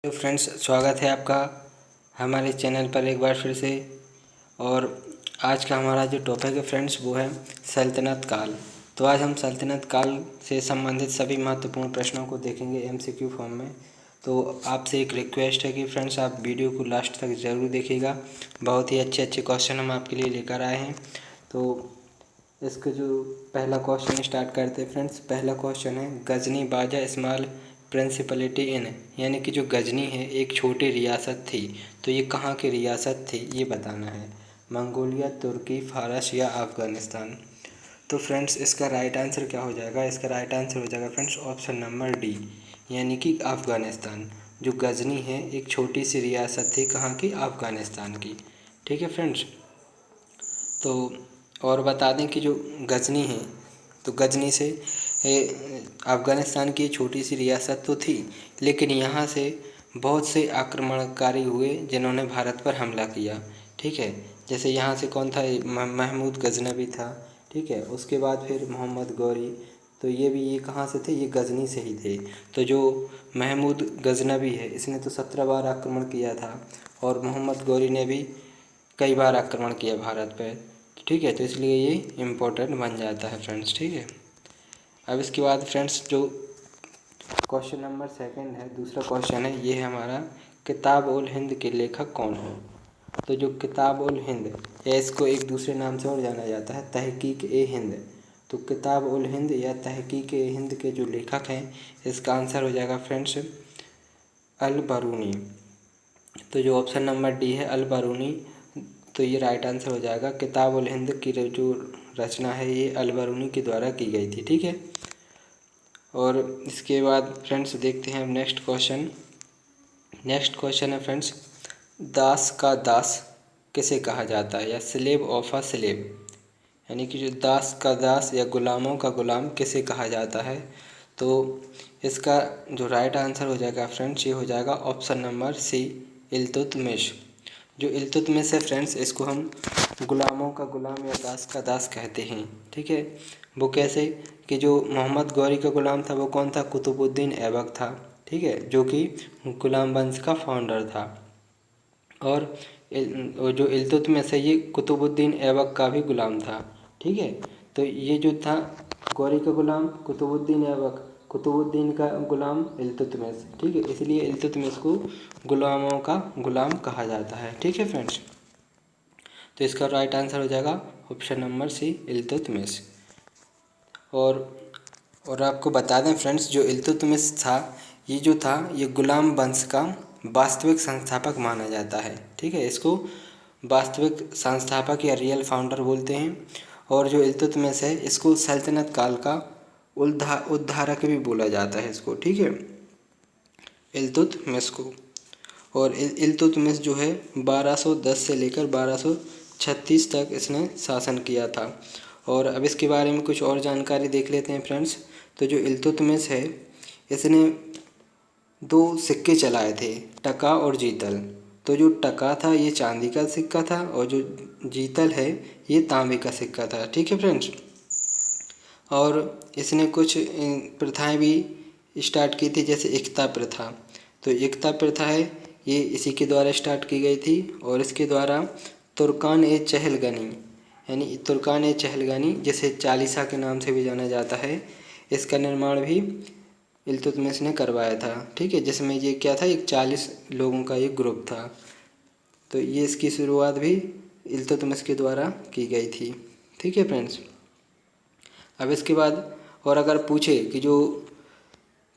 तो फ्रेंड्स, स्वागत है आपका हमारे चैनल पर एक बार फिर से। और आज का हमारा जो टॉपिक है फ्रेंड्स, वो है सल्तनत काल। तो आज हम सल्तनत काल से संबंधित सभी महत्वपूर्ण प्रश्नों को देखेंगे एमसीक्यू फॉर्म में। तो आपसे एक रिक्वेस्ट है कि फ्रेंड्स आप वीडियो को लास्ट तक ज़रूर देखिएगा। बहुत ही अच्छे अच्छे क्वेश्चन हम आपके लिए लेकर आए हैं। तो इसका जो पहला क्वेश्चन स्टार्ट करते हैं फ्रेंड्स। पहला क्वेश्चन है, गजनी बाजा स्मॉल प्रिंसिपलिटी इन, यानी कि जो गजनी है एक छोटी रियासत थी, तो ये कहाँ की रियासत थी ये बताना है। मंगोलिया, तुर्की, फारस या अफ़गानिस्तान। तो फ्रेंड्स इसका राइट आंसर क्या हो जाएगा? इसका राइट आंसर हो जाएगा फ्रेंड्स ऑप्शन नंबर डी, यानी कि अफ़गानिस्तान। जो गजनी है एक छोटी सी रियासत थी, कहाँ की? अफ़गानिस्तान की। ठीक है फ्रेंड्स। तो और बता दें कि जो गजनी है, तो गजनी से अफ़गानिस्तान की छोटी सी रियासत तो थी, लेकिन यहाँ से बहुत से आक्रमणकारी हुए जिन्होंने भारत पर हमला किया। ठीक है, जैसे यहाँ से कौन था? महमूद गजनवी था। ठीक है, उसके बाद फिर मोहम्मद गौरी। तो ये कहाँ से थे? ये गजनी से ही थे। तो जो महमूद गजनवी है इसने तो 17 बार आक्रमण किया था, और मोहम्मद गौरी ने भी कई बार आक्रमण किया भारत पर। ठीक है, तो इसलिए ये इम्पोर्टेंट बन जाता है फ्रेंड्स। ठीक है, अब इसके बाद फ्रेंड्स जो क्वेश्चन नंबर सेकंड है, दूसरा क्वेश्चन है, ये है हमारा, किताब उल हिंद के लेखक कौन है? तो जो किताब उल हिंद, या इसको एक दूसरे नाम से और जाना जाता है तहकीक ए हिंद। तो किताब उल हिंद या तहकीक ए हिंद के जो लेखक हैं, इसका आंसर हो जाएगा फ्रेंड्स अल बरूनी। तो जो ऑप्शन नंबर डी है अल बरूनी, तो ये राइट आंसर हो जाएगा। किताब उल हिंद की जो रचना है ये अल बरूनी के द्वारा की गई थी। ठीक है, और इसके बाद फ्रेंड्स देखते हैं अब नेक्स्ट क्वेश्चन। नेक्स्ट क्वेश्चन है फ्रेंड्स, दास का दास किसे कहा जाता है, या स्लेव ऑफ अ स्लेव, यानी कि जो दास का दास या गुलामों का गुलाम किसे कहा जाता है? तो इसका जो राइट आंसर हो जाएगा फ्रेंड्स, ये हो जाएगा ऑप्शन नंबर सी, इल्तुतमिश। जो इल्तुतमिश है फ्रेंड्स, इसको हम गुलामों का गुलाम या दास का दास कहते हैं। ठीक है, वो कैसे? कि जो मोहम्मद गौरी का गुलाम था वो कौन था? कुतुबुद्दीन ऐबक था। ठीक है, जो कि गुलाम वंश का फाउंडर था। और जो इल्तुतमिश है ये कुतुबुद्दीन ऐबक का भी गुलाम था। ठीक है, तो ये जो था गौरी का गुलाम कुतुबुद्दीन ऐबक, कुतुबुद्दीन का गुलाम इल्तुतमिश। ठीक है, इसलिए इल्तुतमिश को गुलामों का गुलाम कहा जाता है। ठीक है फ्रेंड्स, तो इसका राइट आंसर हो जाएगा ऑप्शन नंबर सी, इल्तुतमिश। और आपको बता दें फ्रेंड्स, जो इल्तुतमिश था, ये जो था ये गुलाम वंश का वास्तविक संस्थापक माना जाता है। ठीक है, इसको वास्तविक संस्थापक या रियल फाउंडर बोलते हैं। और जो इल्तुतमिश है इसको सल्तनत काल का उद्धारक भी बोला जाता है इसको। ठीक है, इल्तुतमिश को। और इल्तुतमिश जो है 1210 से लेकर 1236 तक इसने शासन किया था। और अब इसके बारे में कुछ और जानकारी देख लेते हैं फ्रेंड्स। तो जो इल्तुतमिश है इसने 2 सिक्के चलाए थे, टका और जीतल। तो जो टका था ये चांदी का सिक्का था, और जो जीतल है ये तांबे का सिक्का था। ठीक है फ्रेंड्स, और इसने कुछ प्रथाएं भी स्टार्ट की थी, जैसे एकता प्रथा। तो एकता प्रथा है ये इसी के द्वारा स्टार्ट की गई थी, और इसके द्वारा तुर्कान ए चहलगनी, यानी तुर्कान ए चहलगनी जिसे चालीसा के नाम से भी जाना जाता है, इसका निर्माण भी इल्तुतमिश ने करवाया था। ठीक है, जिसमें ये क्या था, एक 40 लोगों का एक ग्रुप था। तो ये इसकी शुरुआत भी इल्तुतमिश के द्वारा की गई थी। ठीक है फ्रेंड्स, अब इसके बाद और अगर पूछे कि जो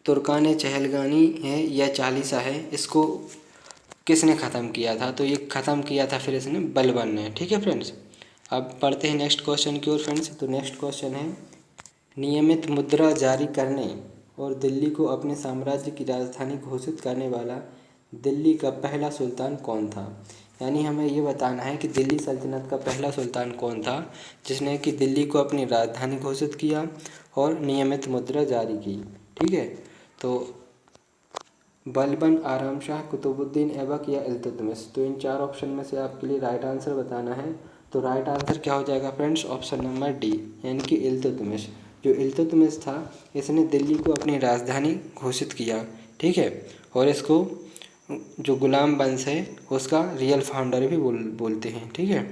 तुर्कान चहलगानी है या चालीसा है, इसको किसने ख़त्म किया था? तो ये ख़त्म किया था फिर इसने बलबन ने। ठीक है फ्रेंड्स, अब पढ़ते हैं नेक्स्ट क्वेश्चन की ओर फ्रेंड्स। तो नेक्स्ट क्वेश्चन है, नियमित मुद्रा जारी करने और दिल्ली को अपने साम्राज्य की राजधानी घोषित करने वाला दिल्ली का पहला सुल्तान कौन था? यानी हमें ये बताना है कि दिल्ली सल्तनत का पहला सुल्तान कौन था जिसने कि दिल्ली को अपनी राजधानी घोषित किया और नियमित मुद्रा जारी की। ठीक है, तो बलबन, आराम शाह, कुतुबुद्दीन ऐबक या इल्तुतमिश। तो इन 4 ऑप्शन में से आपके लिए राइट आंसर बताना है। तो राइट आंसर क्या हो जाएगा फ्रेंड्स? ऑप्शन नंबर डी, यानी कि इल्तुतमिश। जो इल्तुतमिश था इसने दिल्ली को अपनी राजधानी घोषित किया। ठीक है, और इसको जो गुलाम वंश है उसका रियल फाउंडर भी बोलते हैं। ठीक है।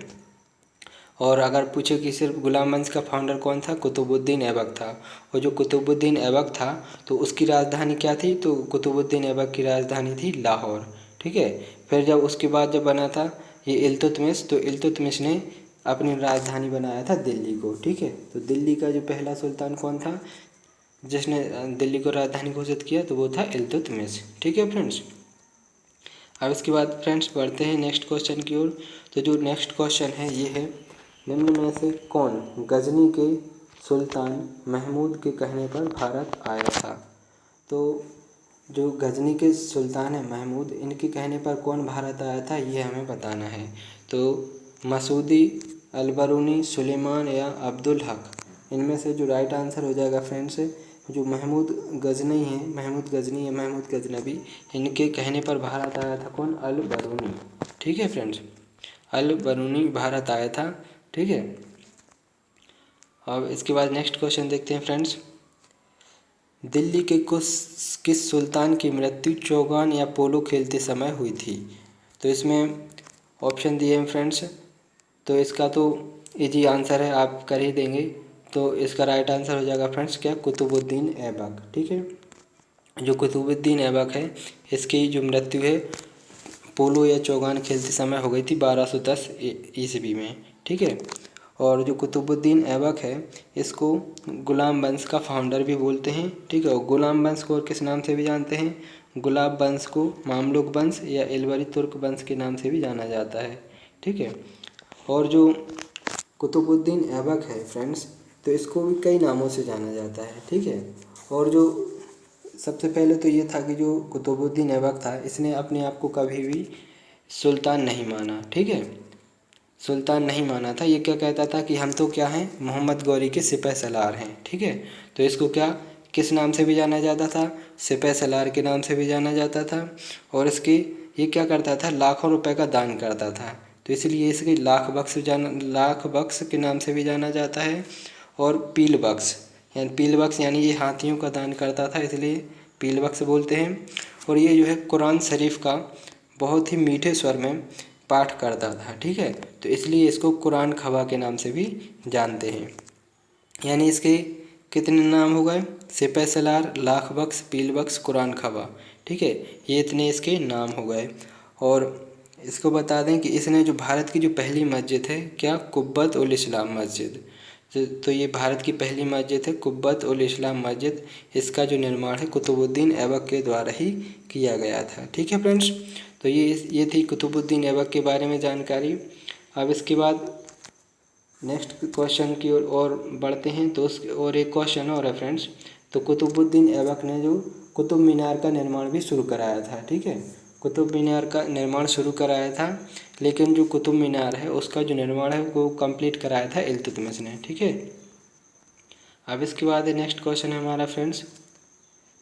और अगर पूछे कि सिर्फ गुलाम वंश का फाउंडर कौन था, कुतुबुद्दीन ऐबक था। और जो कुतुबुद्दीन ऐबक था तो उसकी राजधानी क्या थी, तो कुतुबुद्दीन ऐबक की राजधानी थी लाहौर। ठीक है। फिर जब उसके बाद जब बना था ये इल्तुतमिश, तो इल्तुतमिश ने अपनी राजधानी बनाया था दिल्ली को। ठीक है। तो दिल्ली का जो पहला सुल्तान कौन था जिसने दिल्ली को राजधानी घोषित किया, तो वो था इल्तुतमिश। ठीक है फ्रेंड्स। अब इसके बाद फ्रेंड्स बढ़ते हैं नेक्स्ट क्वेश्चन की ओर। तो जो नेक्स्ट क्वेश्चन है ये है, निम्न में से कौन गजनी के सुल्तान महमूद के कहने पर भारत आया था। तो जो गजनी के सुल्तान है महमूद, इनके कहने पर कौन भारत आया था ये हमें बताना है। तो मसूदी, अलबरूनी, सुलेमान या अब्दुल हक, इनमें से जो राइट आंसर हो जाएगा फ्रेंड्स, जो महमूद गजनी है, महमूद गजनी या महमूद गजनबी, इनके कहने पर भारत आया था कौन, अल बरूनी। ठीक है फ्रेंड्स, अल बरूनी भारत आया था। ठीक है। अब इसके बाद नेक्स्ट क्वेश्चन देखते हैं फ्रेंड्स। दिल्ली के किस सुल्तान की मृत्यु चौगान या पोलो खेलते समय हुई थी। तो इसमें ऑप्शन दिए हैं फ्रेंड्स, तो इसका तो इजी आंसर है, आप कर ही देंगे। तो इसका राइट आंसर हो जाएगा फ्रेंड्स क्या, कुतुबुद्दीन ऐबक। ठीक है। जो कुतुबुद्दीन ऐबक है इसकी जो मृत्यु है पोलो या चौगान खेलते समय हो गई थी 1210 ईस्वी में। ठीक है। और जो कुतुबुद्दीन ऐबक है इसको गुलाम वंश का फाउंडर भी बोलते हैं। ठीक है। और गुलाम वंश को और किस नाम से भी जानते हैं, गुलाब वंश को मामलुक वंश या इलवरी तुर्क वंश के नाम से भी जाना जाता है। ठीक है। और जो कुतुबुद्दीन ऐबक है फ्रेंड्स, तो इसको भी कई नामों से जाना जाता है। ठीक है। और जो सबसे पहले तो ये था कि जो कुतुबुद्दीन ऐबक था इसने अपने आप को कभी भी सुल्तान नहीं माना। ठीक है। सुल्तान नहीं माना था, ये क्या कहता था कि हम तो क्या हैं, मोहम्मद गौरी के सिपह सलार हैं। ठीक है। तो इसको क्या किस नाम से भी जाना जाता था, सिपह सलार के नाम से भी जाना जाता था। और इसकी ये क्या करता था, लाखों रुपए का दान करता था, तो इसलिए इसकी लाख बख्श के नाम से भी जाना जाता है। और पील बख्श यानी ये हाथियों का दान करता था, इसलिए पील बख्श बोलते हैं। और ये जो है कुरान शरीफ का बहुत ही मीठे स्वर में पाठ करता था। ठीक है। तो इसलिए इसको कुरान खवा के नाम से भी जानते हैं। यानी इसके कितने नाम हो गए, सिपह सलार, लाख बख्श, पील बख्श, कुरान खवा। ठीक है। ये इतने इसके नाम हो गए। और इसको बता दें कि इसने जो भारत की जो पहली मस्जिद है क्या, कुब्बत उल इस्लाम मस्जिद, तो ये भारत की पहली मस्जिद है कुब्बत उल इस्लाम मस्जिद। इसका जो निर्माण है कुतुबुद्दीन ऐबक के द्वारा ही किया गया था। ठीक है फ्रेंड्स। तो ये थी कुतुबुद्दीन ऐबक के बारे में जानकारी। अब इसके बाद नेक्स्ट क्वेश्चन की ओर बढ़ते हैं। तो और एक क्वेश्चन और है फ्रेंड्स। तो कुतुबुद्दीन ऐबक ने जो कुतुब मीनार का निर्माण भी शुरू कराया था। ठीक है। कुतुब मीनार का निर्माण शुरू कराया था, लेकिन जो कुतुब मीनार है उसका जो निर्माण है वो कंप्लीट कराया था इल्तुतमिश ने। ठीक है। अब इसके बाद नेक्स्ट क्वेश्चन है हमारा फ्रेंड्स,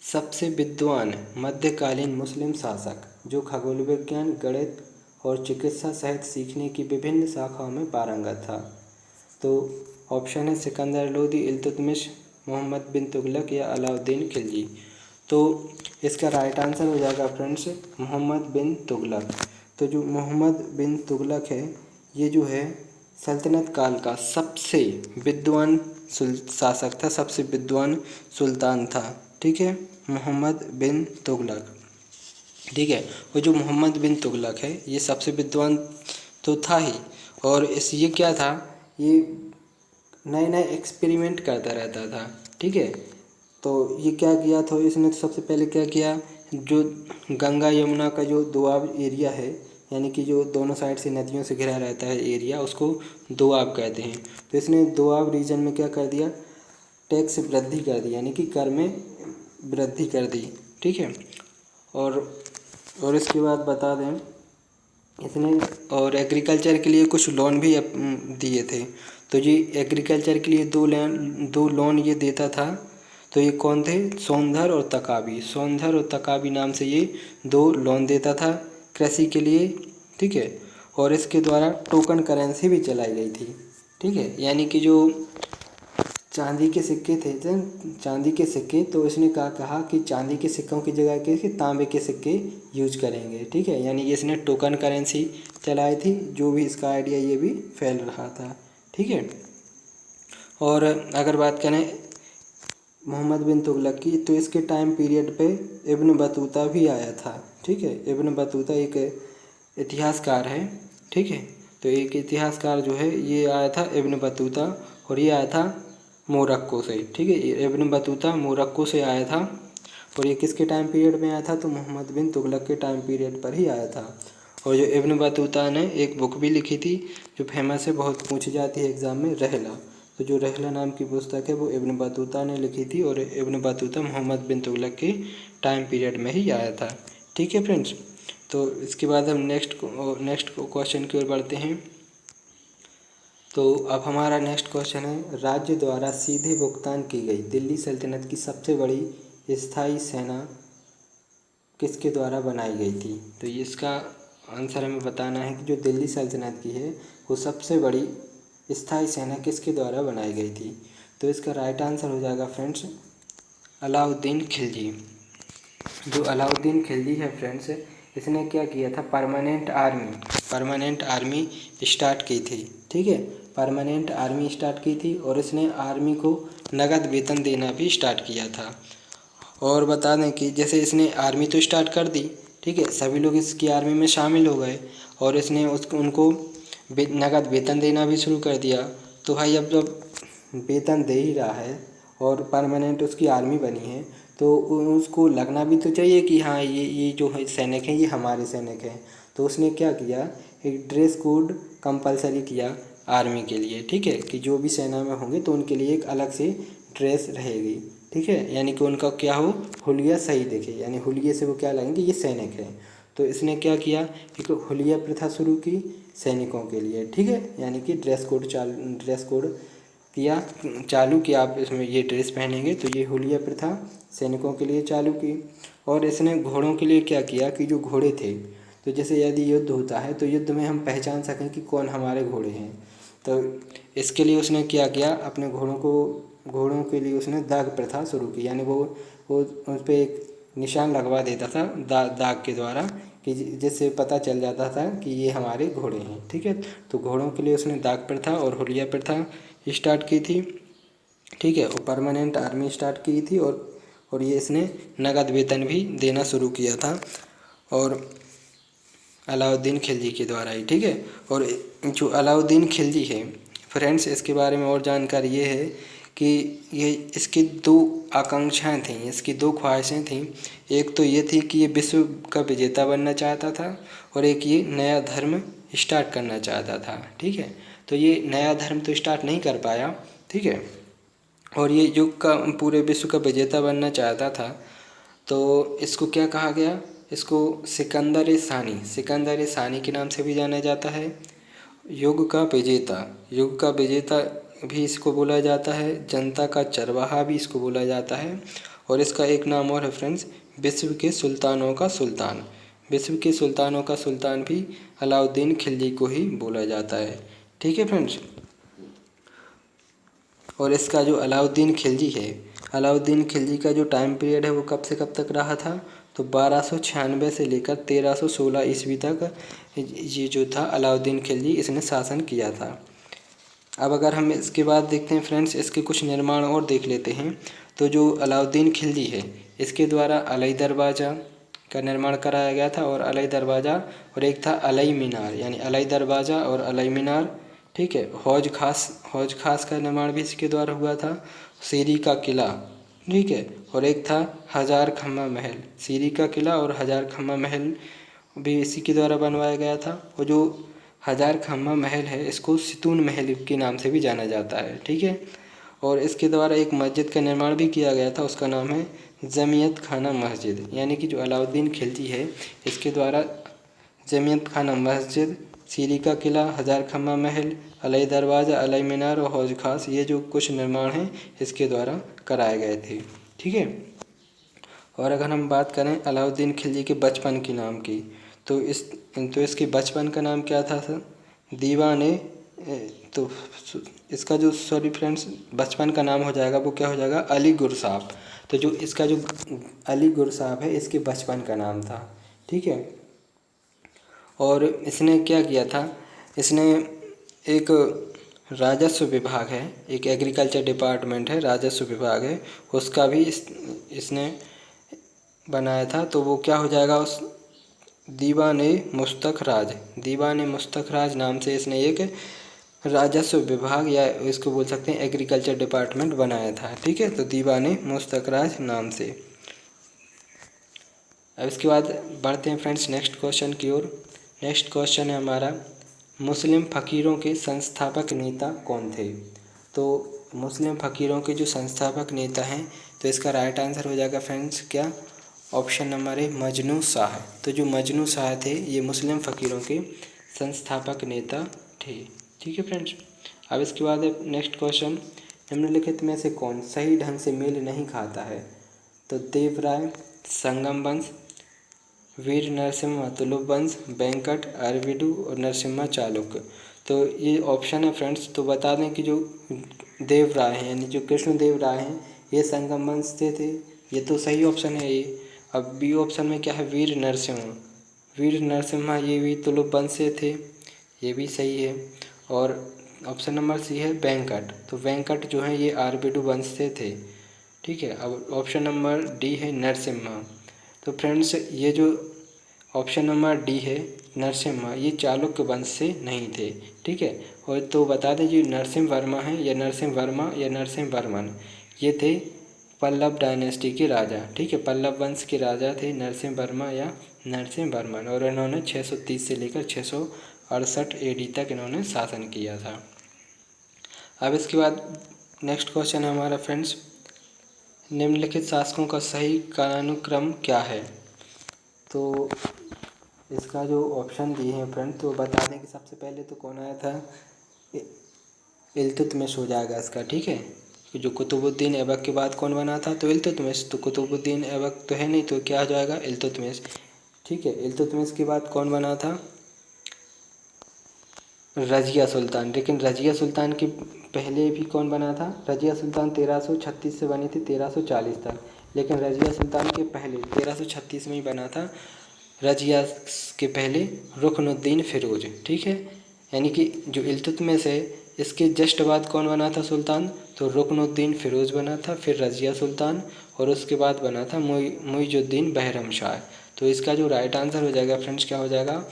सबसे विद्वान मध्यकालीन मुस्लिम शासक जो खगोल विज्ञान, गणित और चिकित्सा सहित सीखने की विभिन्न शाखाओं में पारंगत था। तो ऑप्शन है सिकंदर लोदी, इल्तुतमिश, मोहम्मद बिन तुगलक या अलाउद्दीन खिलजी। तो इसका राइट आंसर हो जाएगा फ्रेंड्स मोहम्मद बिन तुगलक। तो जो मोहम्मद बिन तुगलक है ये जो है सल्तनत काल का सबसे विद्वान शासक था, सबसे विद्वान सुल्तान था। ठीक है, मोहम्मद बिन तुगलक। ठीक है। वो जो मोहम्मद बिन तुगलक है ये सबसे विद्वान तो था ही, और ये क्या था, ये नए नए एक्सपेरिमेंट करता रहता था। ठीक है। तो ये क्या किया था इसने, तो सबसे पहले क्या किया, जो गंगा यमुना का जो दोआब एरिया है, यानी कि जो दोनों साइड से नदियों से घिरा रहता है एरिया, उसको दोआब कहते हैं। तो इसने दोआब रीजन में क्या कर दिया, टैक्स वृद्धि कर दी, यानी कि कर में वृद्धि कर दी। ठीक है। और इसके बाद बता दें इसने और एग्रीकल्चर के लिए कुछ लोन भी दिए थे। तो ये एग्रीकल्चर के लिए दो लोन ये देता था। तो ये कौन थे, सोनधर और तकाबी, सोनधर और तकाबी नाम से ये दो लोन देता था कृषि के लिए। ठीक है। और इसके द्वारा टोकन करेंसी भी चलाई गई थी। ठीक है। यानी कि जो चांदी के सिक्के थे चांदी के सिक्के, तो इसने कहा कि चांदी के सिक्कों की जगह के तांबे के सिक्के यूज करेंगे। ठीक है, यानी ये इसने टोकन करेंसी चलाई थी। जो भी इसका आइडिया ये भी फैल रहा था। ठीक है, और अगर बात करें मोहम्मद बिन तुगलक की, तो इसके टाइम पीरियड पे इब्न बतूता भी आया था। ठीक है, इब्न बतूता एक इतिहासकार है। ठीक है, तो एक इतिहासकार जो है ये आया था इब्न बतूता, और ये आया था मोरक्को से। ठीक है, इब्न बतूता मोरक्को से आया था, और ये किसके टाइम पीरियड में आया था, तो मोहम्मद बिन तुगलक के टाइम पीरियड पर ही आया था। और जो इब्न बतूता ने एक बुक भी लिखी थी जो फेमस है, बहुत पूछी जाती है एग्ज़ाम में, रहला। तो जो रहला नाम की पुस्तक है वो इब्न बतूता ने लिखी थी, और इब्न बतूता मोहम्मद बिन तुगलक के टाइम पीरियड में ही आया था। ठीक है फ्रेंड्स, तो इसके बाद हम नेक्स्ट क्वेश्चन की ओर बढ़ते हैं। तो अब हमारा नेक्स्ट क्वेश्चन है, राज्य द्वारा सीधे भुगतान की गई दिल्ली सल्तनत की सबसे बड़ी स्थायी सेना किसके द्वारा बनाई गई थी। तो ये इसका आंसर हमें बताना है कि जो दिल्ली सल्तनत की है वो सबसे बड़ी स्थायी सेना किसके द्वारा बनाई गई थी। तो इसका राइट आंसर हो जाएगा फ्रेंड्स अलाउद्दीन खिलजी। जो अलाउद्दीन खिलजी है फ्रेंड्स, इसने क्या किया था, परमानेंट आर्मी स्टार्ट की थी। ठीक है, परमानेंट आर्मी स्टार्ट की थी, और इसने आर्मी को नगद वेतन देना भी स्टार्ट किया था। और बता दें कि जैसे इसने आर्मी तो स्टार्ट कर दी, ठीक है, सभी लोग इसकी आर्मी में शामिल हो गए, और इसने उनको नगद वेतन देना भी शुरू कर दिया। तो भाई अब जब वेतन दे ही रहा है और परमानेंट उसकी आर्मी बनी है, तो उसको लगना भी तो चाहिए कि हाँ ये जो है सैनिक हैं ये हमारे सैनिक हैं। तो उसने क्या किया, एक ड्रेस कोड कंपलसरी किया आर्मी के लिए। ठीक है, कि जो भी सेना में होंगे तो उनके लिए एक अलग से ड्रेस रहेगी। ठीक है, यानी कि उनका क्या हो, हुलिया सही दिखे, यानी हुलिये से वो क्या लगेंगे, ये सैनिक है। तो इसने क्या किया, एक हुलिया प्रथा शुरू की सैनिकों के लिए। ठीक है, यानी कि ड्रेस कोड किया चालू कि आप इसमें ये ड्रेस पहनेंगे, तो ये हुलिया प्रथा सैनिकों के लिए चालू की। और इसने घोड़ों के लिए क्या किया कि जो घोड़े थे, तो जैसे यदि युद्ध होता है तो युद्ध में हम पहचान सकें कि कौन हमारे घोड़े हैं, तो इसके लिए उसने क्या किया, अपने घोड़ों के लिए उसने दाग प्रथा शुरू की। यानी वो उस पर एक निशान लगवा देता था दाग के द्वारा, कि जिससे पता चल जाता था कि ये हमारे घोड़े हैं। ठीक है, तो घोड़ों के लिए उसने दाग प्रथा और हुलिया प्रथा स्टार्ट की थी। ठीक है, और परमानेंट आर्मी स्टार्ट की थी, और ये इसने नगद वेतन भी देना शुरू किया था, और अलाउद्दीन खिलजी के द्वारा ही। ठीक है, और जो अलाउद्दीन खिलजी है फ्रेंड्स, इसके बारे में और जानकारी ये है कि ये इसकी दो आकांक्षाएं थीं, इसकी दो ख्वाहिशें थीं। एक तो ये थी कि ये विश्व का विजेता बनना चाहता था, और एक ये नया धर्म स्टार्ट करना चाहता था। ठीक है, तो ये नया धर्म तो स्टार्ट नहीं कर पाया। ठीक है, और ये युग का पूरे विश्व का विजेता बनना चाहता था। तो इसको क्या कहा गया, इसको सिकंदर सानी के नाम से भी जाना जाता है। युग का विजेता भी इसको बोला जाता है, जनता का चरवाहा भी इसको बोला जाता है, और इसका एक नाम और है फ्रेंड्स, विश्व के सुल्तानों का सुल्तान। विश्व के सुल्तानों का सुल्तान भी अलाउद्दीन खिलजी को ही बोला जाता है। ठीक है फ्रेंड्स, और इसका जो अलाउद्दीन खिलजी का जो टाइम पीरियड है वो कब से कब तक रहा था, तो 1296 से लेकर 1316 ईस्वी तक ये जो था अलाउद्दीन खिलजी इसने शासन किया था। अब अगर हम इसके बाद देखते हैं फ्रेंड्स, इसके कुछ निर्माण और देख लेते हैं। तो जो अलाउद्दीन खिलजी है इसके द्वारा अलई दरवाज़ा का निर्माण कराया गया था, और अलई दरवाज़ा, और एक था अलई मीनार, यानी अलई दरवाज़ा और अलई मीनार। ठीक है, हौज खास का निर्माण भी इसके द्वारा हुआ था। सीरी का किला, ठीक है, और एक था हज़ार खम्मा महल। सीरी का किला और हज़ार खम्मा महल भी इसी के द्वारा बनवाया गया था। और जो हज़ार खम्मा महल है इसको सितून महल के नाम से भी जाना जाता है। ठीक है, और इसके द्वारा एक मस्जिद का निर्माण भी किया गया था, उसका नाम है जमियत खाना मस्जिद। यानी कि जो अलाउद्दीन खिलजी है इसके द्वारा जमियत खाना मस्जिद, सीरी का किला, हज़ार खम्मा महल, अलई दरवाज़ा, अलई मीनार और हौज खास, ये जो कुछ निर्माण हैं इसके द्वारा कराए गए थे। ठीक है, और अगर हम बात करें अलाउद्दीन खिलजी के बचपन के नाम की, तो इसके बचपन का नाम क्या था सर, दीवाने तो इसका जो सॉरी फ्रेंड्स बचपन का नाम हो जाएगा वो क्या हो जाएगा, अली गुरसाब। तो जो इसका जो अली गुरसाब है इसके बचपन का नाम था, ठीक है। और इसने क्या किया था, इसने एक राजस्व विभाग है, एक एग्रीकल्चर डिपार्टमेंट है, राजस्व विभाग है, उसका भी इसने बनाया था। तो वो क्या हो जाएगा, उस दीवान मुस्तक राज नाम से इसने एक राजस्व विभाग या इसको बोल सकते हैं एग्रीकल्चर डिपार्टमेंट बनाया था, ठीक है। तो दीवान मुस्तक राज नाम से। अब इसके बाद बढ़ते हैं फ्रेंड्स नेक्स्ट क्वेश्चन की ओर। नेक्स्ट क्वेश्चन है हमारा, मुस्लिम फ़कीरों के संस्थापक नेता कौन थे। तो मुस्लिम फ़कीरों के जो संस्थापक नेता हैं, तो इसका राइट आंसर हो जाएगा फ्रेंड्स क्या, option number A Majnu Shah. तो जो मजनू शाह थे ये मुस्लिम फ़कीरों के संस्थापक नेता थे, ठीक है फ्रेंड्स। अब इसके बाद नेक्स्ट क्वेश्चन, निम्नलिखित में से कौन सही ढंग से मेल नहीं खाता है। तो देवराय, संगम वंश, वीर नरसिम्हा तुलुप वंश, वेंकट अरविडु और नरसिम्हा चालुक्य। तो ये ऑप्शन है फ्रेंड्स। तो बता दें कि जो देव राय हैं यानी जो कृष्ण देव राय हैं ये संगम वंश से थे, ये तो सही ऑप्शन है ये। अब बी ऑप्शन में क्या है, वीर नरसिम्हा ये भी तुलुप वंश से थे, ये भी सही है। और ऑप्शन नंबर सी है वेंकट, तो वेंकट जो है ये आरबिडु वंश से थे, ठीक है। अब ऑप्शन नंबर डी है नरसिम्हा। तो फ्रेंड्स ये जो ऑप्शन नंबर डी है नरसिम्हा ये चालुक्य वंश से नहीं थे, ठीक है। और तो बता दें जो नरसिम्ह वर्मा है या नरसिम्ह वर्मा या नरसिम्ह वर्मन ये थे पल्लव डायनेस्टी के राजा, ठीक है। पल्लव वंश के राजा थे नरसिम्ह वर्मा या नरसिम्ह वर्मन, और इन्होंने 630 से लेकर 668 AD तक इन्होंने शासन किया था। अब इसके बाद नेक्स्ट क्वेश्चन है हमारा फ्रेंड्स, निम्नलिखित शासकों का सही कालानुक्रम क्या है। तो इसका जो ऑप्शन दिए हैं फ्रेंड, तो बता दें कि सबसे पहले तो कौन आया था, इल्तुतमिश हो जाएगा इसका, ठीक है। जो कुतुबुद्दीन ऐबक के बाद कौन बना था, तो इल्तुतमिश। तो कुतुबुद्दीन ऐबक तो है नहीं, तो क्या हो जाएगा, इल्तुतमिश, ठीक है। इल्तुतमिश के बाद कौन बना था, रजिया सुल्तान। लेकिन रजिया सुल्तान के पहले भी कौन बना था, रजिया सुल्तान 1336 से बनी थी 1340 तक, लेकिन रजिया सुल्तान के पहले 1336 में ही बना था रजिया के पहले रुकनुद्दीन फिरोज, ठीक है। यानी कि जो इल्तुतमिश है इसके जस्ट बाद कौन बना था सुल्तान, तो रुकनुद्दीन फिरोज बना था, फिर रजिया सुल्तान, और उसके बाद बना था मुइजुद्दीन बहरमशाह। तो इसका जो राइट आंसर हो जाएगा फ्रेंड्स क्या हो जाएगा,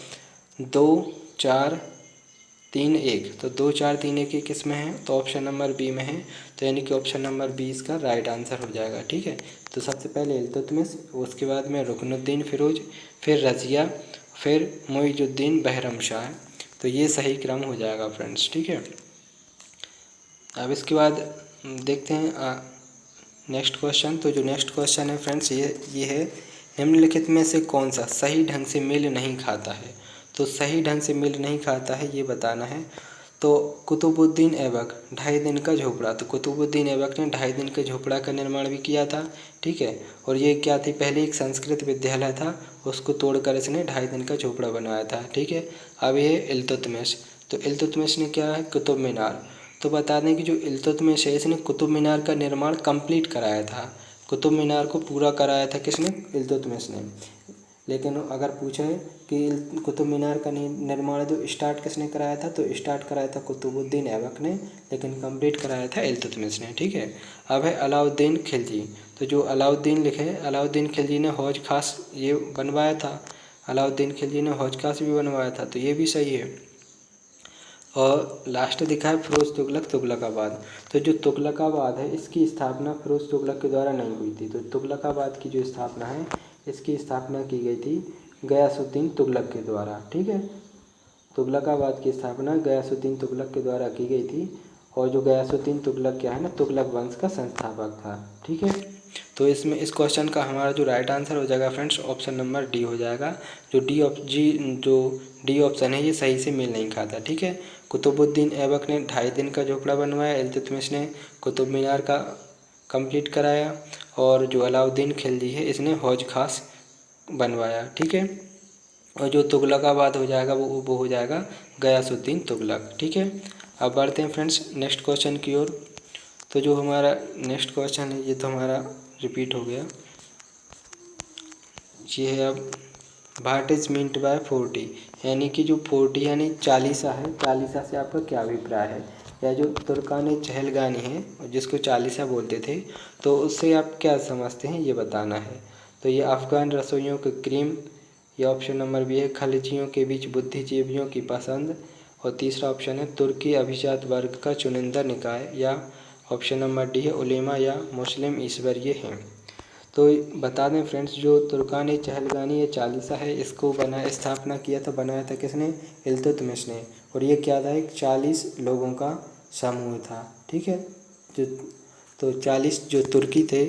2 4 3 1। तो 2 4 3 1 किस में है, तो ऑप्शन नंबर बी में है। तो यानी कि ऑप्शन नंबर बी इसका राइट आंसर हो जाएगा, ठीक है। तो सबसे पहले इल्तुतमिश, उसके बाद में रुकनुद्दीन फिरोज, फिर रजिया, फिर मुइजुद्दीन बहरमशाह। तो ये सही क्रम हो जाएगा फ्रेंड्स, ठीक है। अब इसके बाद देखते हैं नेक्स्ट क्वेश्चन। तो जो नेक्स्ट क्वेश्चन है फ्रेंड्स ये है, निम्नलिखित में से कौन सा सही ढंग से मेल नहीं खाता है। तो सही ढंग से मेल नहीं खाता है ये बताना है। तो कुतुबुद्दीन ऐबक 2.5 दिन का झोपड़ा, तो कुतुबुद्दीन ऐबक ने 2.5 दिन के झोपड़ा का निर्माण भी किया था, ठीक है। और ये क्या थी, पहले एक संस्कृत विद्यालय था, उसको तोड़कर इसने 2.5 दिन का झोपड़ा बनवाया था, ठीक है। अब ये इल्तुतमिश, तो इल्तुतमिश ने क्या है, कुतुब मीनार। तो बता दें कि जो इल्तुतमिश है इसने कुतुब मीनार का निर्माण कंप्लीट कराया था, कुतुब मीनार को पूरा कराया था किसने, इल्तुतमिश ने। लेकिन अगर पूछे कि कुतुब मीनार का निर्माण जो स्टार्ट किसने कराया था, तो स्टार्ट कराया था कुतुबुद्दीन ऐबक ने, लेकिन कंप्लीट कराया था इल्तुतमिश ने, ठीक है। अब है अलाउद्दीन खिलजी। तो जो अलाउद्दीन लिखे, अलाउद्दीन खिलजी ने हौज खास ये बनवाया था, अलाउद्दीन खिलजी ने हौज खास भी बनवाया था, तो ये भी सही है। और लास्ट दिखा है फिरोज तुगलक तुगलकाबाद। तो जो तुगलकाबाद है इसकी स्थापना फिरोज तुगलक के द्वारा नहीं हुई थी। तो तुगलकाबाद की जो स्थापना है इसकी स्थापना की गई थी गयासुद्दीन तुगलक के द्वारा, ठीक है। तुगलकाबाद की स्थापना गयासुद्दीन तुगलक के द्वारा की गई थी, और जो गयासुद्दीन तुगलक क्या है ना, तुगलक वंश का संस्थापक था, ठीक है। तो इसमें इस क्वेश्चन का हमारा जो राइट आंसर हो जाएगा फ्रेंड्स ऑप्शन नंबर डी हो जाएगा। जो डी ऑप्शन है ये सही से मेल नहीं खाता, ठीक है। कुतुबुद्दीन ऐबक ने 2.5 दिन का झोपड़ा बनवाया, इल्तुतमिश ने कुतुब मीनार का कंप्लीट कराया, और जो अलाउद्दीन खिलजी है इसने हौज खास बनवाया, ठीक है। और जो तुगलकाबाद हो जाएगा वो हो जाएगा गयासुद्दीन तुगलक, ठीक है। अब बढ़ते हैं फ्रेंड्स नेक्स्ट क्वेश्चन की ओर। तो जो हमारा नेक्स्ट क्वेश्चन है ये तो हमारा रिपीट हो गया। ये है अब व्हाट इज मीन्ट बाय 40, यानी कि जो 40 यानी चालीसा है, चालीसा से आपका क्या अभिप्राय है, या जो तुर्कान चहलगानी है जिसको चालीसा बोलते थे, तो उससे आप क्या समझते हैं ये बताना है। तो ये अफ़गान रसोइयों के क्रीम, या ऑप्शन नंबर बी है खलिजियों के बीच बुद्धिजीवियों की पसंद, और तीसरा ऑप्शन है तुर्की अभिजात वर्ग का चुनिंदा निकाय, या ऑप्शन नंबर डी है उलेमा या मुस्लिम ईश्वरीय हैं। तो बता दें फ्रेंड्स, जो तुर्कान चहलगानी ये चालीसा है इसको स्थापना किया था, बनाया था किसने, इल्तुतमिश ने। और ये क्या था, एक 40 लोगों का समूह था। ठीक है, जो तो 40 जो तुर्की थे,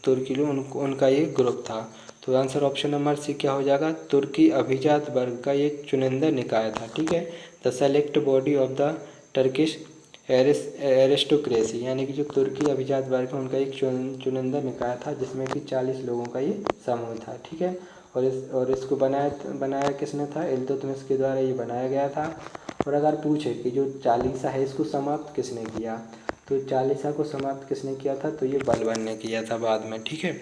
तुर्की लोग, उनका ये ग्रुप था। तो आंसर ऑप्शन नंबर सी क्या हो जाएगा, तुर्की अभिजात वर्ग का ये चुनिंदा निकाय था। ठीक है, the select body of the Turkish aristocracy, यानी कि जो तुर्की अभिजात वर्ग है उनका एक चुनिंदा निकाय था जिसमें कि 40 लोगों का ये समूह था। ठीक है, और इसको बनाया किसने था, इल्तुतमिश के द्वारा ये बनाया गया था। और अगर पूछे कि जो चालीसा है इसको समाप्त किसने किया, तो चालीसा को समाप्त किसने किया था, तो ये बलबन ने किया था बाद में। ठीक है,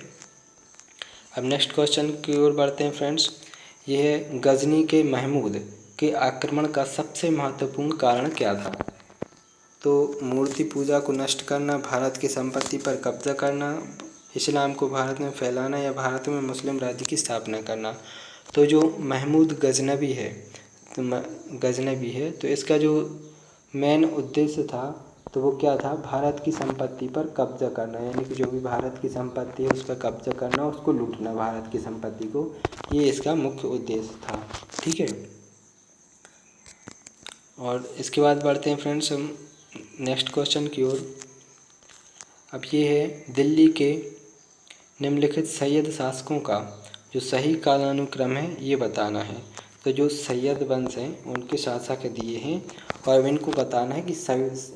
अब नेक्स्ट क्वेश्चन की ओर बढ़ते हैं फ्रेंड्स। ये है गजनी के महमूद के आक्रमण का सबसे महत्वपूर्ण कारण क्या था। तो मूर्ति पूजा को नष्ट करना, भारत की संपत्ति पर कब्जा करना, इस्लाम को भारत में फैलाना, या भारत में मुस्लिम राज्य की स्थापना करना। तो जो महमूद गजनवी है, तो इसका जो मेन उद्देश्य था तो वो क्या था, भारत की संपत्ति पर कब्जा करना, यानी कि जो भी भारत की संपत्ति है उस पर कब्जा करना, उसको लूटना, भारत की संपत्ति को, ये इसका मुख्य उद्देश्य था। ठीक है, और इसके बाद बढ़ते हैं फ्रेंड्स हम नेक्स्ट क्वेश्चन की ओर। अब ये है दिल्ली के निम्नलिखित सैयद शासकों का जो सही कालानुक्रम है ये बताना है। तो जो सैयद वंश हैं उनके शासक दिए हैं और इनको बताना है कि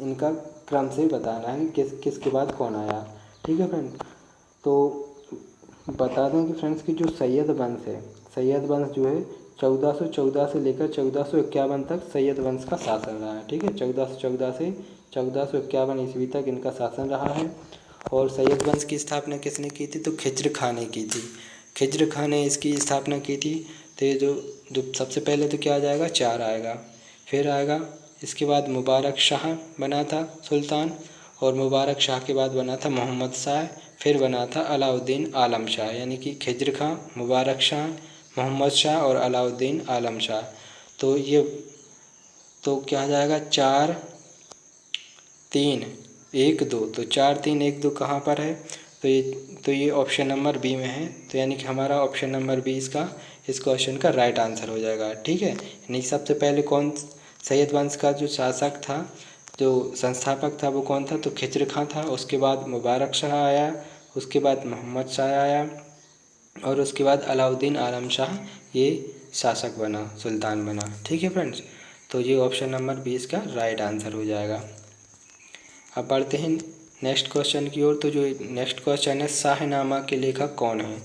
इनका क्रम से बताना है कि किसके बाद कौन आया। ठीक है फ्रेंड, तो बता दें कि फ्रेंड्स की जो सैयद वंश है, सैयद वंश जो है 1414 से लेकर 1451 तक सैयद वंश का शासन रहा है। ठीक है, 1414 से 1451 ईस्वी तक इनका शासन रहा है। और सैयद वंश की स्थापना किसने की थी, तो खिज्र खां ने की थी। खिज्र खां ने इसकी स्थापना की थी। तो ये जो सबसे पहले तो क्या आ जाएगा, 4 आएगा, फिर आएगा इसके बाद मुबारक शाह बना था सुल्तान, और मुबारक शाह के बाद बना था मोहम्मद शाह, फिर बना था अलाउद्दीन आलम शाह, यानी कि खिज्र खां, मुबारक शाह, मोहम्मद शाह और अलाउद्दीन आलम शाह। तो ये तो क्या आ जाएगा, 4 3 1 2, तो 4 3 1 2 कहाँ पर है, तो ये ऑप्शन नंबर बी में है। तो यानी कि हमारा ऑप्शन नंबर बी इस क्वेश्चन का राइट आंसर हो जाएगा। ठीक है, यानी सबसे पहले कौन सैयद वंश का जो शासक था, जो संस्थापक था वो कौन था, तो खिज्र खां था। उसके बाद मुबारक शाह आया, उसके बाद मोहम्मद शाह आया, और उसके बाद अलाउद्दीन आलम शाह ये शासक बना, सुल्तान बना। ठीक है फ्रेंड्स, तो ये ऑप्शन नंबर बी इसका राइट आंसर हो जाएगा। अब बढ़ते हैं नेक्स्ट क्वेश्चन की ओर। तो जो नेक्स्ट क्वेश्चन है शाहनामा के लेखक कौन है।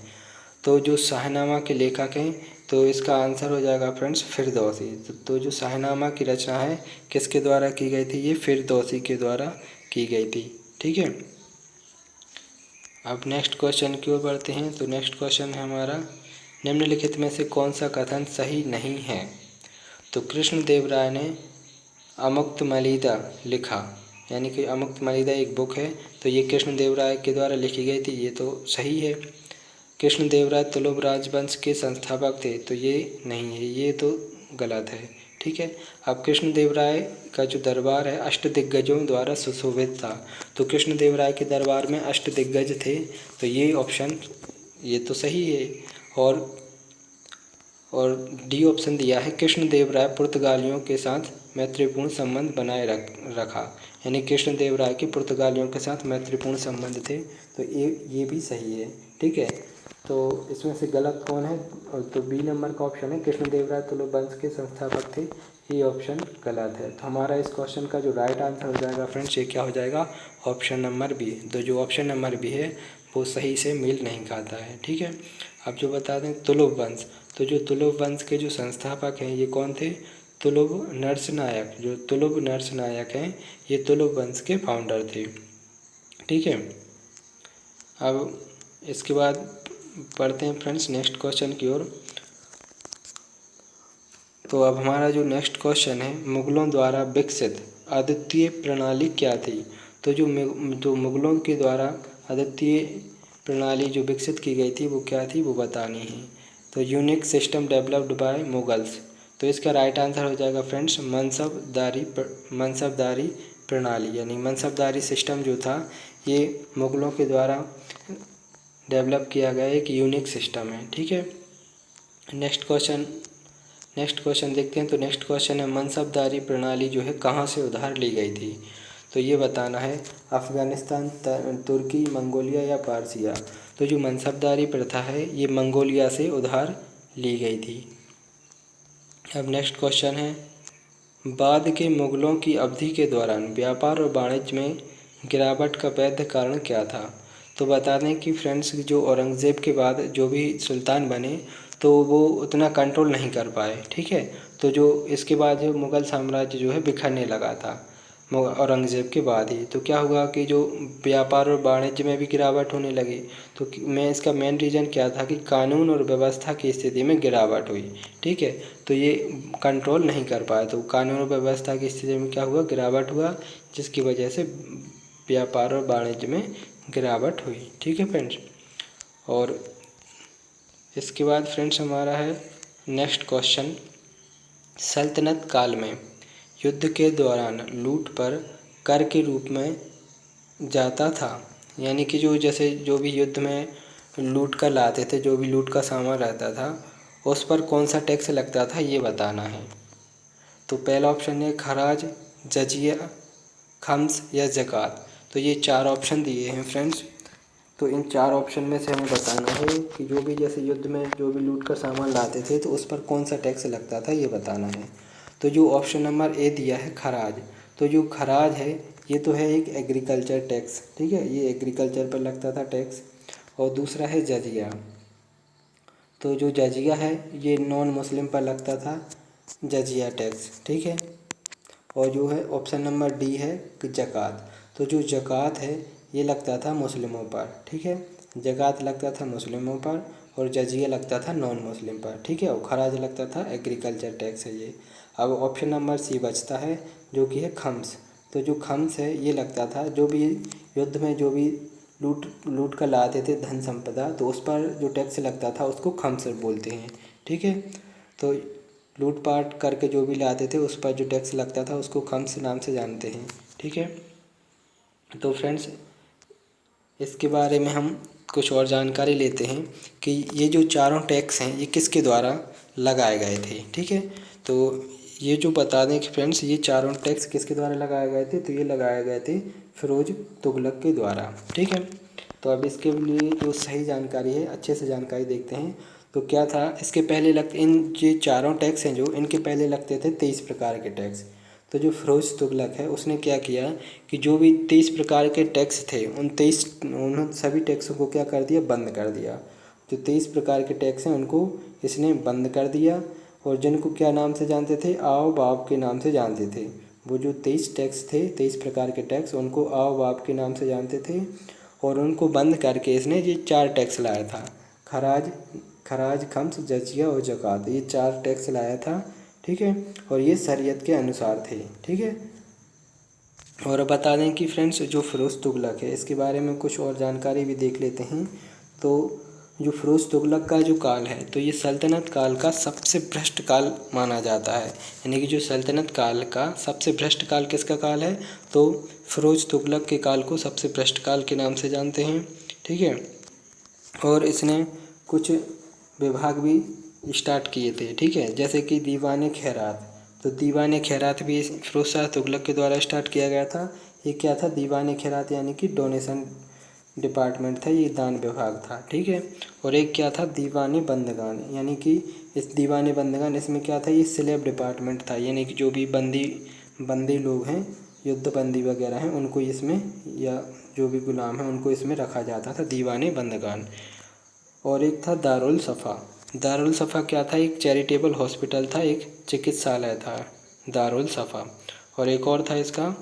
तो जो शाहनामा के लेखक हैं तो इसका आंसर हो जाएगा फ्रेंड्स फिरदौसी। तो जो शाहनामा की रचना है किसके द्वारा की गई थी, ये फिरदौसी के द्वारा की गई थी। ठीक है, अब नेक्स्ट क्वेश्चन की ओर बढ़ते हैं। तो नेक्स्ट क्वेश्चन है हमारा, निम्नलिखित में से कौन सा कथन सही नहीं है। तो कृष्णदेव राय ने अमुक्तमाल्यदा लिखा, यानी कि अमुक्तमाल्यदा एक बुक है, तो ये कृष्णदेव राय के द्वारा लिखी गई थी, ये तो सही है। कृष्णदेव राय तुलुव राजवंश के संस्थापक थे, तो ये नहीं है, ये तो गलत है। ठीक है, अब कृष्णदेव राय का जो दरबार है अष्टदिग्गजों द्वारा सुशोभित था, तो कृष्णदेव राय के दरबार में अष्टदिग्गज थे, तो ये ऑप्शन ये तो सही है। और डी ऑप्शन दिया है कृष्णदेव राय पुर्तगालियों के साथ मैत्रीपूर्ण संबंध बनाए रखा, यानी कृष्णदेव राय के पुर्तगालियों के साथ मैत्रीपूर्ण संबंध थे, तो ये भी सही है। ठीक है, तो इसमें से गलत कौन है, तो बी नंबर का ऑप्शन है कृष्णदेव राय तुलुव वंश के संस्थापक थे, ये ऑप्शन गलत है। तो हमारा इस क्वेश्चन का जो राइट आंसर हो जाएगा फ्रेंड्स, ये क्या हो जाएगा, ऑप्शन नंबर बी। तो जो ऑप्शन नंबर बी है वो सही से मेल नहीं खाता है। ठीक है, अब जो बता दें तुलुव वंश, तो जो तुलुव वंश के जो संस्थापक हैं ये कौन थे, तुलुब नरसनायक, जो तुलुब नरसनायक हैं ये तुलुब वंश के फाउंडर थे। ठीक है, अब इसके बाद पढ़ते हैं फ्रेंड्स नेक्स्ट क्वेश्चन की ओर। तो अब हमारा जो नेक्स्ट क्वेश्चन है, मुगलों द्वारा विकसित अद्वितीय प्रणाली क्या थी। तो जो मुगलों के द्वारा अद्वितीय प्रणाली जो विकसित की गई थी वो क्या थी, वो बतानी है। तो unique system developed by Mughals. तो इसका राइट आंसर हो जाएगा फ्रेंड्स मनसबदारी प्रणाली, यानी मनसबदारी सिस्टम जो था ये मुगलों के द्वारा डेवलप किया गया एक यूनिक सिस्टम है। ठीक है, नेक्स्ट क्वेश्चन देखते हैं। तो नेक्स्ट क्वेश्चन है, मनसबदारी प्रणाली जो है कहाँ से उधार ली गई थी। तो ये बताना है, अफ़गानिस्तान, तुर्की, मंगोलिया या पारसिया। तो जो मनसबदारी प्रथा है ये मंगोलिया से उधार ली गई थी। अब नेक्स्ट क्वेश्चन है, बाद के मुगलों की अवधि के दौरान व्यापार और वाणिज्य में गिरावट का वैध कारण क्या था। तो बता दें कि फ्रेंड्स जो औरंगज़ेब के बाद जो भी सुल्तान बने तो वो उतना कंट्रोल नहीं कर पाए। ठीक है, तो जो इसके बाद जो मुग़ल साम्राज्य जो है बिखरने लगा था औरंगज़ेब के बाद ही। तो क्या हुआ कि जो व्यापार और वाणिज्य में भी गिरावट होने लगी। तो मैं इसका मेन रीज़न क्या था कि कानून और व्यवस्था की स्थिति में गिरावट हुई। ठीक है, तो ये कंट्रोल नहीं कर पाया, तो कानून और व्यवस्था की स्थिति में क्या हुआ, गिरावट हुआ, जिसकी वजह से व्यापार और वाणिज्य में गिरावट हुई। ठीक है फ्रेंड्स, और इसके बाद फ्रेंड्स हमारा है नेक्स्ट क्वेश्चन, सल्तनत काल में युद्ध के दौरान लूट पर कर के रूप में जाता था। यानी कि जैसे जो भी युद्ध में लूट कर लाते थे, जो भी लूट का सामान रहता था उस पर कौन सा टैक्स लगता था ये बताना है। तो पहला ऑप्शन है खराज, जजिया, खम्स या ज़कात। तो ये 4 ऑप्शन दिए हैं फ्रेंड्स। तो इन 4 ऑप्शन में से हमें बताना है कि जो भी जैसे युद्ध में जो भी लूट कर सामान लाते थे तो उस पर कौन सा टैक्स लगता था ये बताना है। तो जो ऑप्शन नंबर ए दिया है खराज, तो जो खराज है ये तो है एक एग्रीकल्चर टैक्स। ठीक है, ये एग्रीकल्चर पर लगता था टैक्स। और दूसरा है जजिया, तो जो जजिया है ये नॉन मुस्लिम पर लगता था जजिया टैक्स। ठीक है, और जो है ऑप्शन नंबर डी है ज़कात, तो जो ज़कात है ये लगता था मुस्लिमों पर। ठीक है, ज़कात लगता था मुस्लिमों पर और जजिया लगता था नॉन मुस्लिम पर। ठीक है, और खराज लगता था एग्रीकल्चर टैक्स है ये। अब ऑप्शन नंबर सी बचता है जो कि है खम्स। तो जो खम्स है ये लगता था जो भी युद्ध में जो भी लूट कर लाते थे धन संपदा, तो उस पर जो टैक्स लगता था उसको खम्स बोलते हैं। ठीक है, तो लूटपाट करके जो भी लाते थे उस पर जो टैक्स लगता था उसको खम्स नाम से जानते हैं। ठीक है, तो फ्रेंड्स इसके बारे में हम कुछ और जानकारी लेते हैं कि ये जो चारों टैक्स हैं ये किसके द्वारा लगाए गए थे। ठीक है, तो ये जो बता दें कि फ्रेंड्स ये चारों टैक्स किसके द्वारा लगाए गए थे, तो ये लगाए गए थे फिरोज तुगलक के द्वारा। ठीक है, तो अब इसके लिए जो सही जानकारी है अच्छे से जानकारी देखते हैं। तो क्या था, इसके पहले इन ये चारों टैक्स हैं जो इनके पहले लगते थे 23 प्रकार के टैक्स। तो जो फिरोज तुगलक है उसने क्या किया कि जो भी 23 प्रकार के टैक्स थे उन सभी टैक्सों को क्या कर दिया, बंद कर दिया। जो 23 प्रकार के टैक्स हैं उनको इसने बंद कर दिया, और जिनको क्या नाम से जानते थे, आओ बाप के नाम से जानते थे। वो जो 23 टैक्स थे, 23 प्रकार के टैक्स, उनको आओ बाप के नाम से जानते थे, और उनको बंद करके इसने ये 4 टैक्स लाया था, खराज, खम्स, जजिया और ज़कात। ये 4 टैक्स लाया था। ठीक है, और ये शरीयत के अनुसार थे। ठीक है, और बता दें कि फ्रेंड्स जो फिरोज तुगलक है इसके बारे में कुछ और जानकारी भी देख लेते हैं। तो जो फिरोज तुगलक का जो काल है तो ये सल्तनत काल का सबसे भ्रष्ट काल माना जाता है। यानी कि जो सल्तनत काल का सबसे भ्रष्ट काल किसका काल है, तो फिरोज तुगलक के काल को सबसे भ्रष्ट काल के नाम से जानते हैं। ठीक है, और इसने कुछ विभाग भी स्टार्ट किए थे। ठीक है, जैसे कि दीवान खैरात। तो दीवान खैरात भी फिरोज शाह तुगलक के द्वारा स्टार्ट किया गया था। ये क्या था, दीवान खैरात यानी कि डोनेशन डिपार्टमेंट था, ये दान विभाग था। ठीक है, और एक क्या था, दीवान बंदगान, यानी कि इस दीवान बंदगान इसमें क्या था, ये स्लेब डिपार्टमेंट था। यानी कि जो भी बंदी लोग हैं, युद्ध बंदी वगैरह हैं, उनको इसमें, या जो भी गुलाम हैं उनको इसमें रखा जाता था, दीवान बंदगान। और एक था दारुल सफ़ा। दारुल सफ़ा क्या था? एक चैरिटेबल हॉस्पिटल था, एक चिकित्सालय था दारुल सफ़ा। और एक और था इसका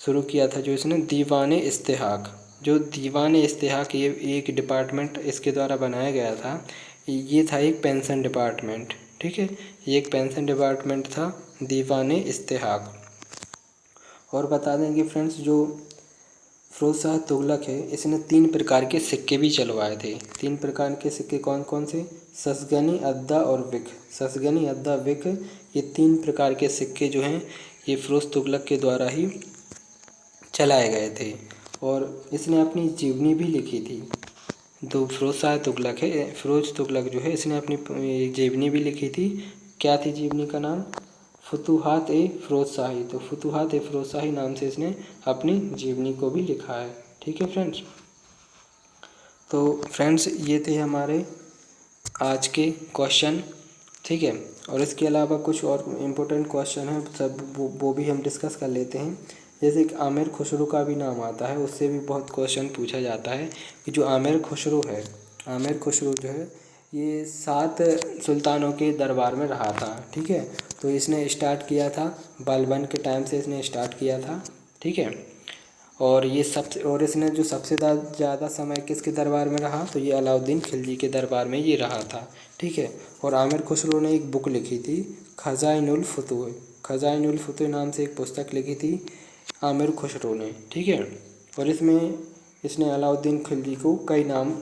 शुरू किया था जो इसने दीवाने इस्तेहाक। जो दीवाने इस्तेहाक ये एक डिपार्टमेंट इसके द्वारा बनाया गया था। ये था एक पेंशन डिपार्टमेंट, ठीक है, ये एक पेंशन डिपार्टमेंट था दीवाने इस्तेहाक। और बता दें कि फ्रेंड्स जो फ़िरोज़ शाह तुगलक है इसने 3 प्रकार के सिक्के भी चलवाए थे। 3 प्रकार के सिक्के कौन कौन से? ससगनी, अद्दा और विक। ससगनी, अद्दा, विक, ये 3 प्रकार के सिक्के जो हैं ये फ़िरोज़ तुगलक के द्वारा ही चलाए गए थे। और इसने अपनी जीवनी भी लिखी थी। तो फ़िरोज़ शाह तुगलक है, फ़िरोज़ तुगलक जो है इसने अपनी जीवनी भी लिखी थी। क्या थी जीवनी का नाम? फुतूहात ए फ़िरोज़ शाही। तो फुतूहात ए फ़िरोज़ शाही नाम से इसने अपनी जीवनी को भी लिखा है। ठीक है फ्रेंड्स। तो फ्रेंड्स ये थे हमारे आज के क्वेश्चन, ठीक है। और इसके अलावा कुछ और इम्पोर्टेंट क्वेश्चन हैं, सब वो भी हम डिस्कस कर लेते हैं। जैसे कि आमिर खुसरो का भी नाम आता है, उससे भी बहुत क्वेश्चन पूछा जाता है कि जो आमिर खुसरो है, आमिर खुसरो जो है ये 7 सुल्तानों के दरबार में रहा था, ठीक है। तो इसने स्टार्ट किया था बलबन के टाइम से इसने स्टार्ट किया था, ठीक है। और ये सबसे और इसने जो सबसे ज़्यादा समय किसके दरबार में रहा? तो ये अलाउद्दीन खिलजी के दरबार में ये रहा था, ठीक है। और आमिर खुसरो ने एक बुक लिखी थी खज़ाइनुल फुतूह। खज़ाइनुल फुतूह नाम से एक पुस्तक लिखी थी आमिर खुसरो ने, ठीक है। और इसमें इसने अलाउद्दीन खिलजी को कई नाम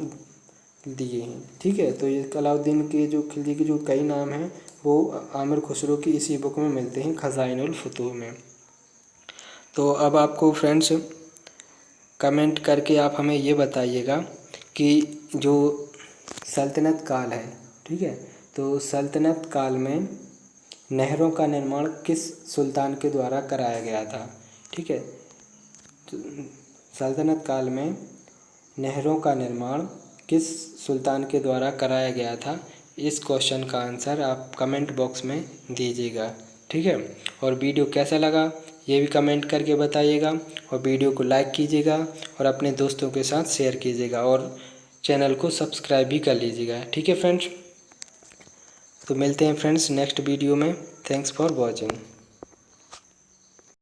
दिए हैं, ठीक है। तो ये अलाउद्दीन के जो खिलजी के जो कई नाम हैं वो आमिर खुसरो की इसी बुक में मिलते हैं खज़ाइनुल फुतूह में। तो अब आपको फ्रेंड्स कमेंट करके आप हमें ये बताइएगा कि जो सल्तनत काल है, ठीक है, तो सल्तनत काल में नहरों का निर्माण किस सुल्तान के द्वारा कराया गया था, ठीक है। तो सल्तनत काल में नहरों का निर्माण किस सुल्तान के द्वारा कराया गया था? इस क्वेश्चन का आंसर आप कमेंट बॉक्स में दीजिएगा, ठीक है। और वीडियो कैसा लगा ये भी कमेंट करके बताइएगा। और वीडियो को लाइक कीजिएगा और अपने दोस्तों के साथ शेयर कीजिएगा और चैनल को सब्सक्राइब भी कर लीजिएगा, ठीक है फ्रेंड्स। तो मिलते हैं फ्रेंड्स नेक्स्ट वीडियो में। Thanks for watching.